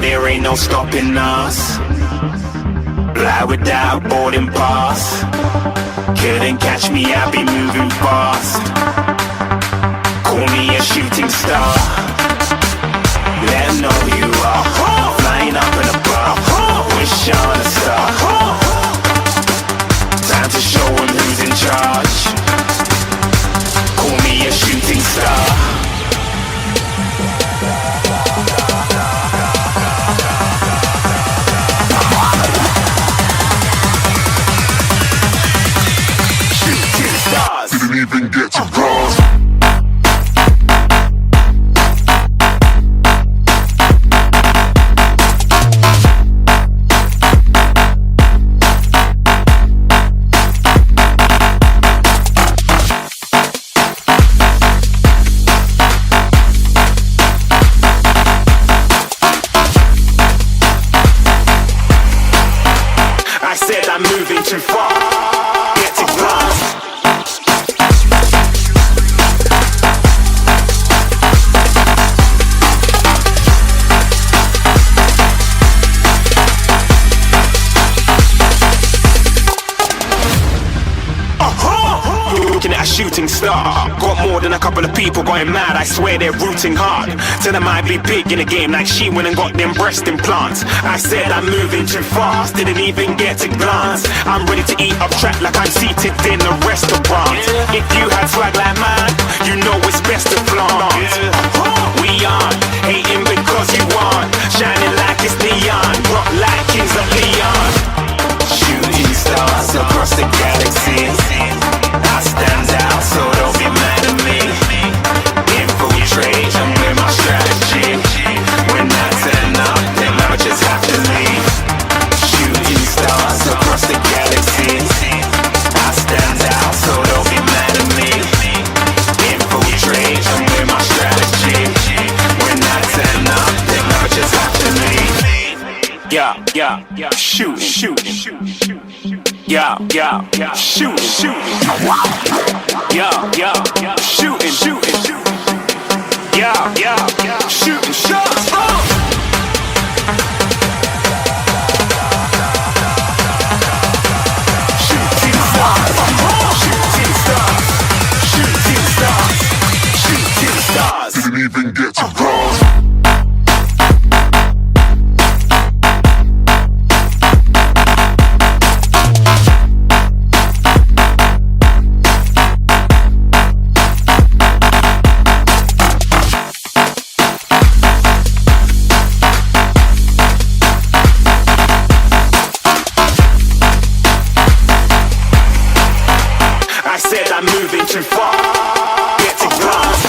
there ain't no stopping us. Fly without boarding pass. Couldn't catch me, I be moving fast. Call me a shooting star. Let 'em know who you are. Flying up in a bar. Wish on a star. Time to show 'em who's in charge. Call me a shooting star. Didn't even get to cross. I said I'm moving too far. Get to glass. Looking at a shooting star. Got more than a couple of people going mad. I swear they're rooting hard. Tell them I'd be big in the game like she went and got them breast implants. I said I'm moving too fast, didn't even get to glance. I'm ready to eat up track like I'm seated in a restaurant. If you had swag like mine, you know it's best to flaunt. We aren't hating because you aren't shining like it's neon, rock like kings of Leon. Shooting stars across the galaxy. I stand out, so don't be mad at me. Infiltrate, I'm with my strategy. When I turn up, then I just have to leave. Shooting stars across the galaxy. I stand out, so don't be mad at me. Infiltrate, I'm with my strategy. When I turn up, then I just have to leave. Yeah, shoot, yeah, shoot, yeah, shooting, yeah, shooting shots. Shooting stars, shooting stars. Didn't even get to cross. I said I'm moving too far. Get to glass.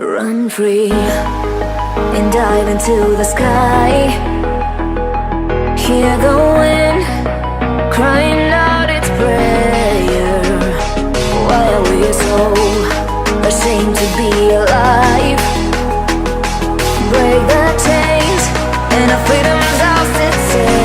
Run free and dive into the sky. Hear the wind crying out its prayer. Why are we so ashamed to be alive? Break the chains and our freedom's ours to take.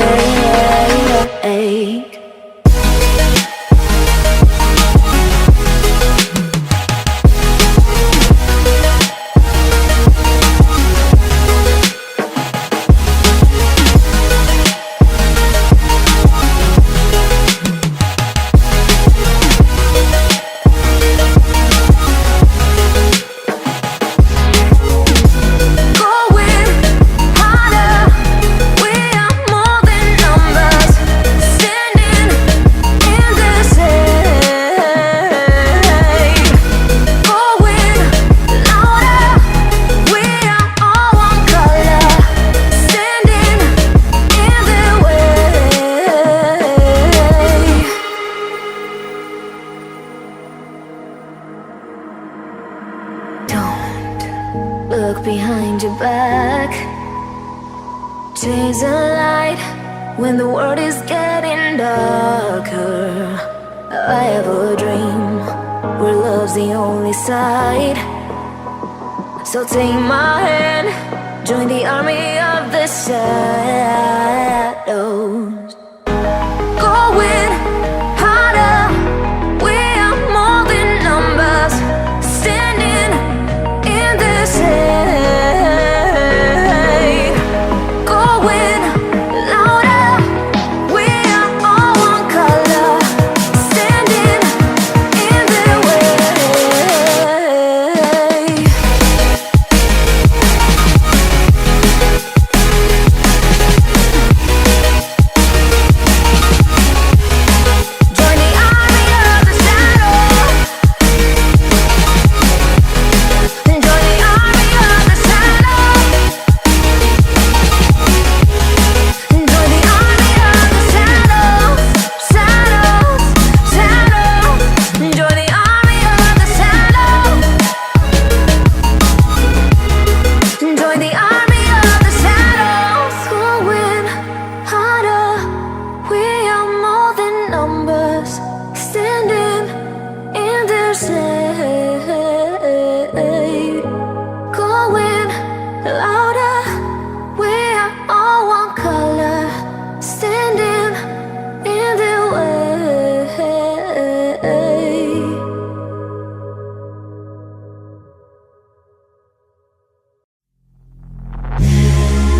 Chase a light when the world is getting darker. I have a dream where love's the only side. So take my hand, join the army of the shadows. Going harder, we are more than numbers, standing in the shade. Going louder, we are all one color, standing in the way. Join the army of the shadows. Join the army of the shadows. Join the army of the shadows, shadows, shadows. Join the army of the shadows. Join the army of the shadows. Going harder, we are more than numbers, standing in their shade. Going louder, we are all one color, standing in their way.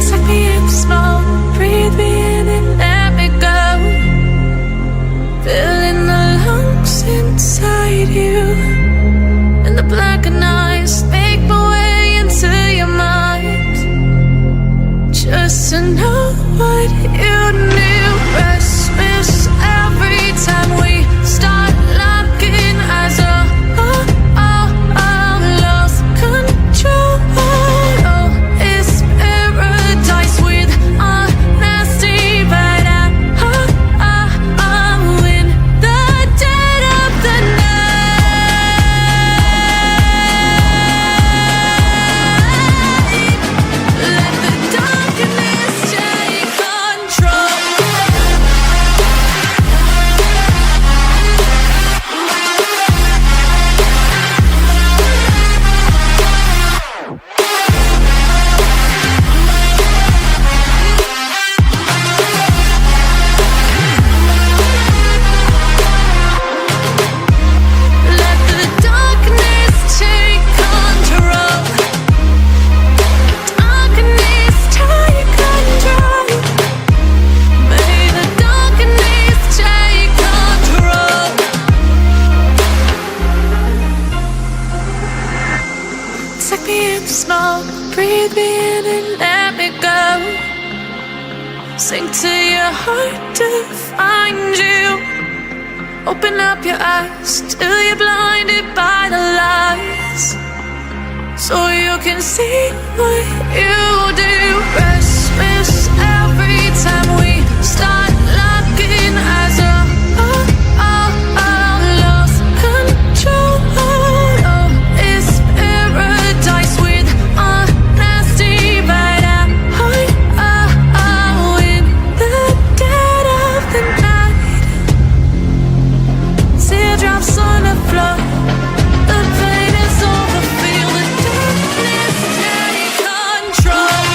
Take me in slow, breathe me in and let me go. Filling the lungs inside you, and the blackened eyes make my way into your mind. Just to know what you knew. Restless every time we start locking eyes. Lost control. Oh, it's paradise with honesty, but I'm in the dead of the night. Let the darkness take control. Let the darkness take control. Darkness take control. May the darkness take control. Take me in slow, breathe me in and let me go. Sink to your heart to find you. Open up your eyes till you're blinded by the lies, so you can see what you do. Restless every time we start locking eyes. Lost control. Oh, it's paradise with honesty, but I'm in the dead of the night. Teardrops on the floor. The pain is over. Feel the darkness take control.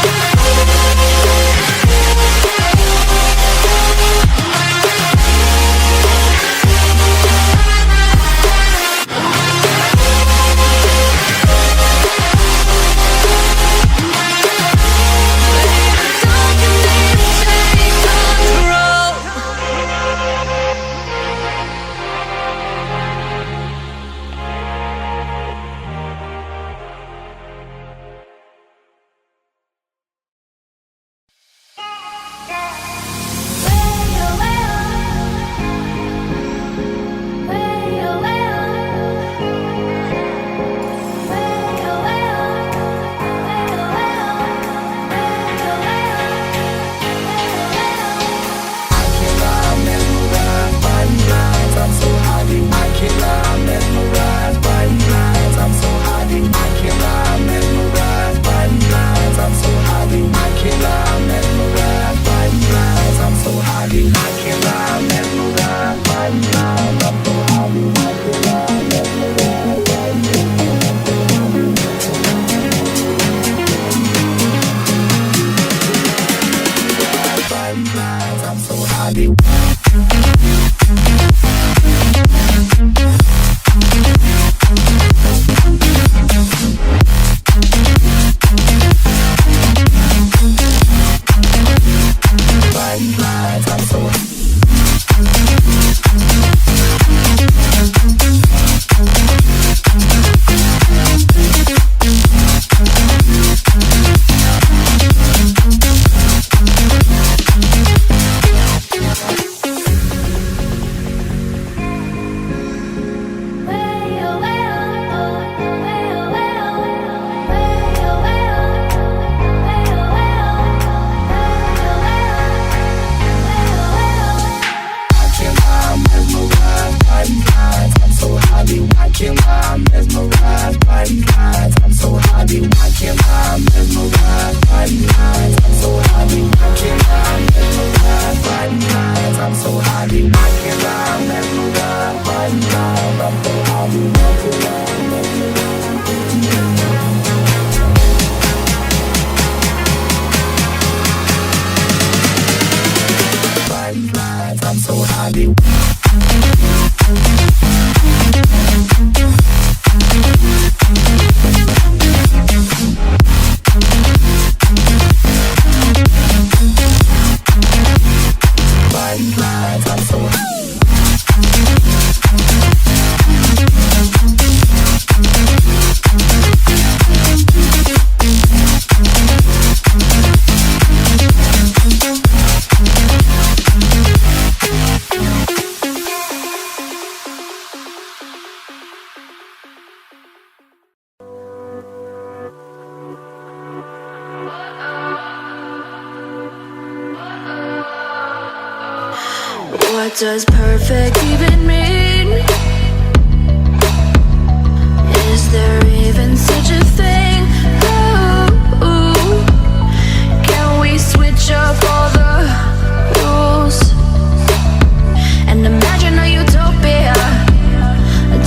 What does perfect even mean? Is there even such a thing? Ooh, can we switch up all the rules and imagine a utopia?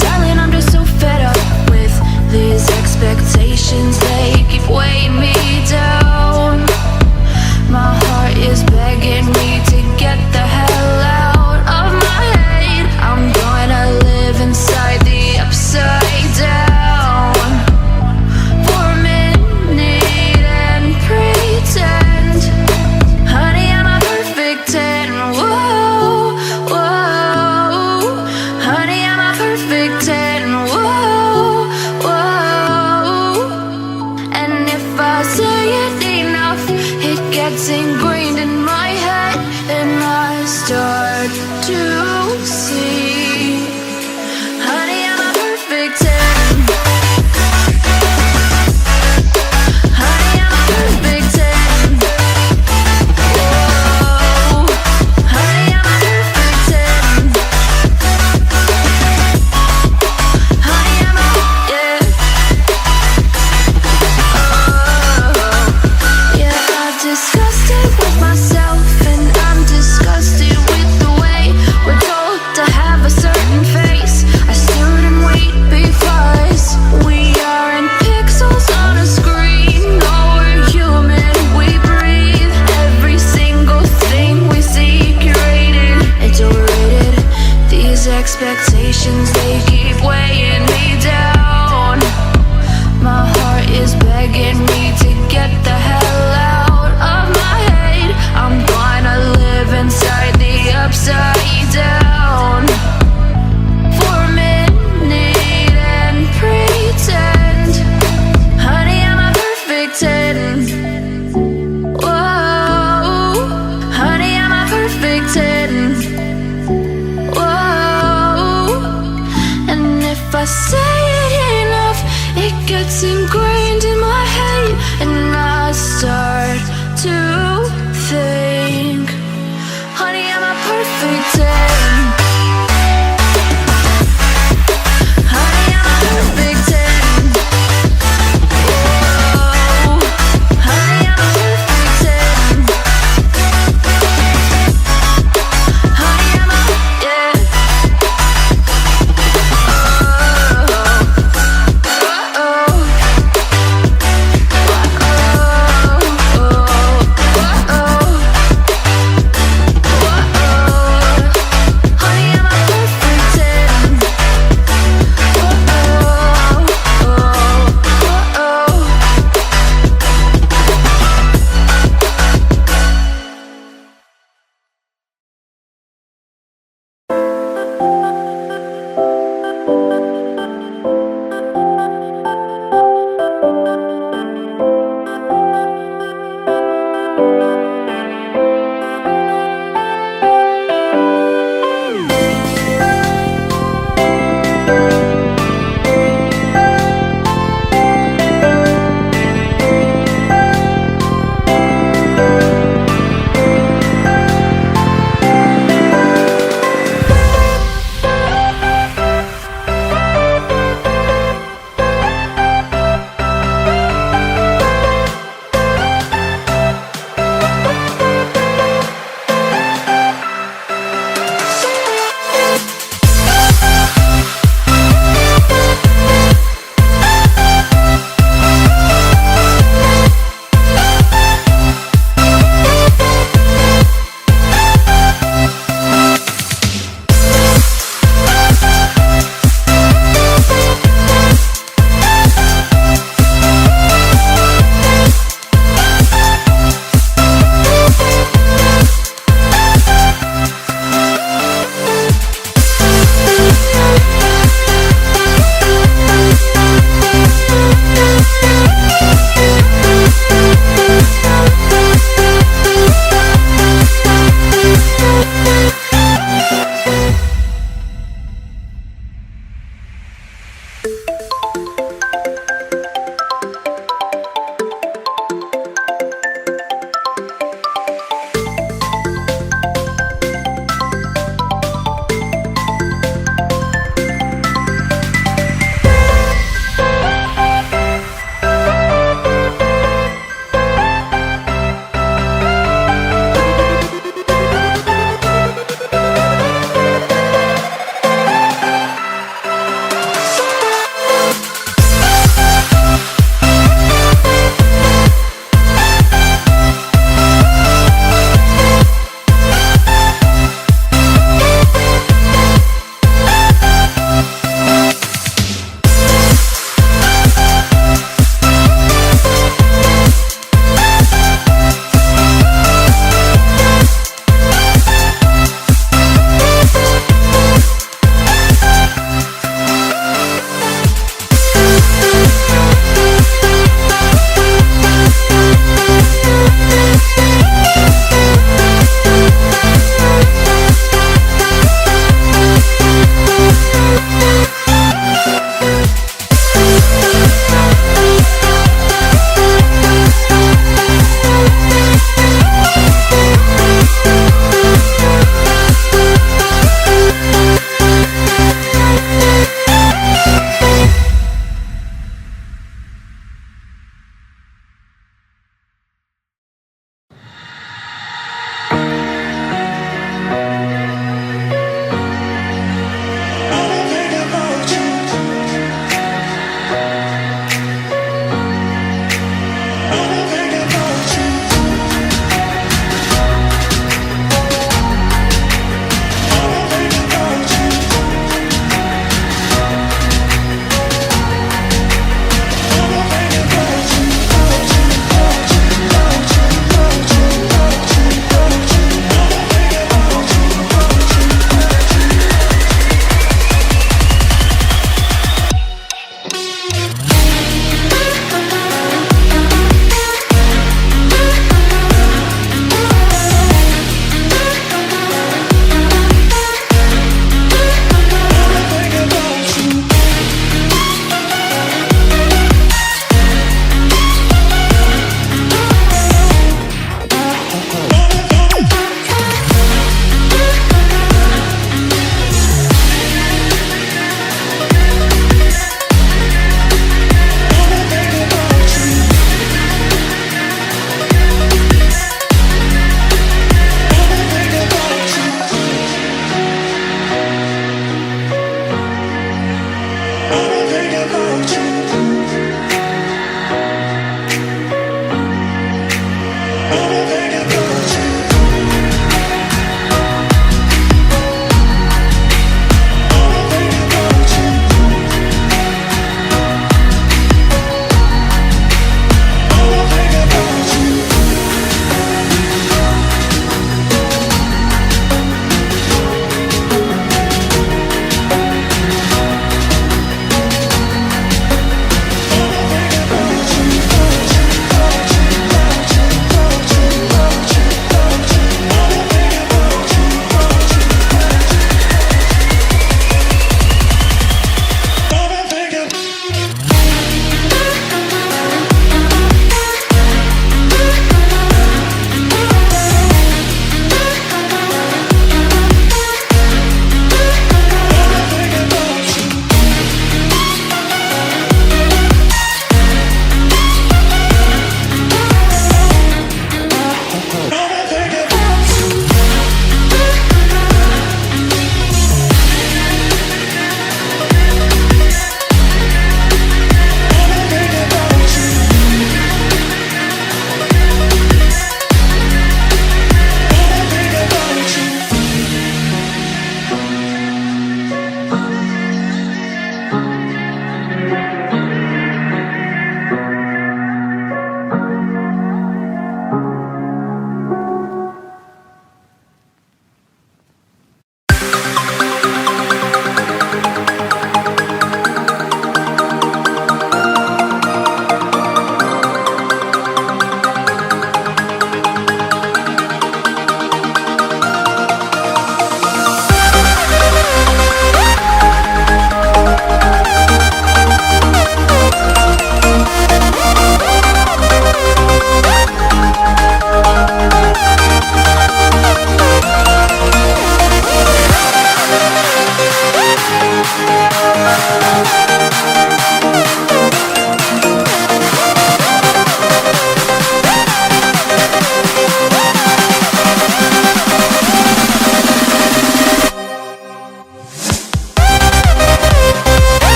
Darling, I'm just so fed up with these expectations. They keep weighing me down. My heart is begging me to get the hell out of my head. I'm gonna live inside the upside down for a minute and pretend, honey, I'm a perfect 10. Whoa, whoa, honey, I'm a perfect 10. Whoa, whoa, and if I say it enough, it gets ingrained in my head, and I start to see, honey, I'm a perfect 10. Honey, I'm a perfect 10. Whoa, honey, I'm a perfect 10. Honey, I'm a, yeah. Oh, yeah, I've discussed it with myself, and I'm disgusted with the way we're told to have a certain face. I stood and wait because we aren't pixels on a screen. No, we're human, we breathe. Every single thing we see curated, it's overrated. These expectations, they keep weighing me down. My heart is begging me to get the hell out of my head. I'm gonna live inside the upside down for a minute and pretend, honey, I'm a perfect 10. Whoa, honey, I'm a perfect 10. Whoa,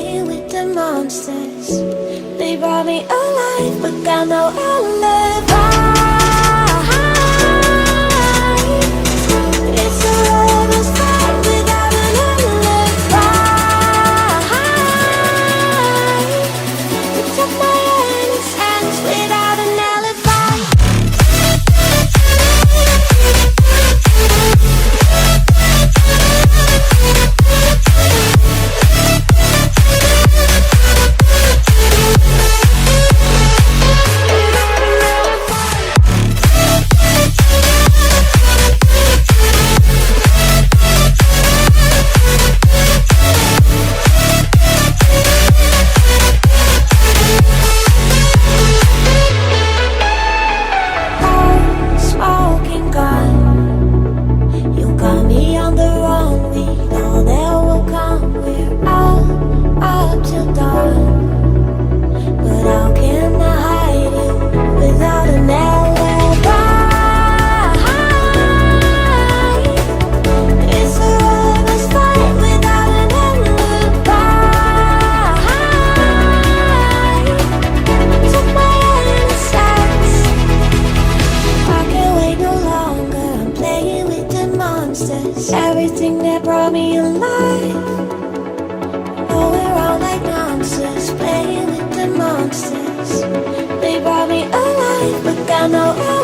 playing with the monsters. They brought me alive, but got no alibi. It's a lover's fight without an alibi. They took my innocence without an alibi. Smoking gun, you got me on the wrong. We know that will come. We're out up till dawn, but how can I hide you without an alibi? It's a lover's fight without an alibi. Took my innocence. I can't wait no longer. I'm playing with the monsters. Everything that brought me alive, going around like monsters, playing with the monsters. They brought me alive, but got no alibi.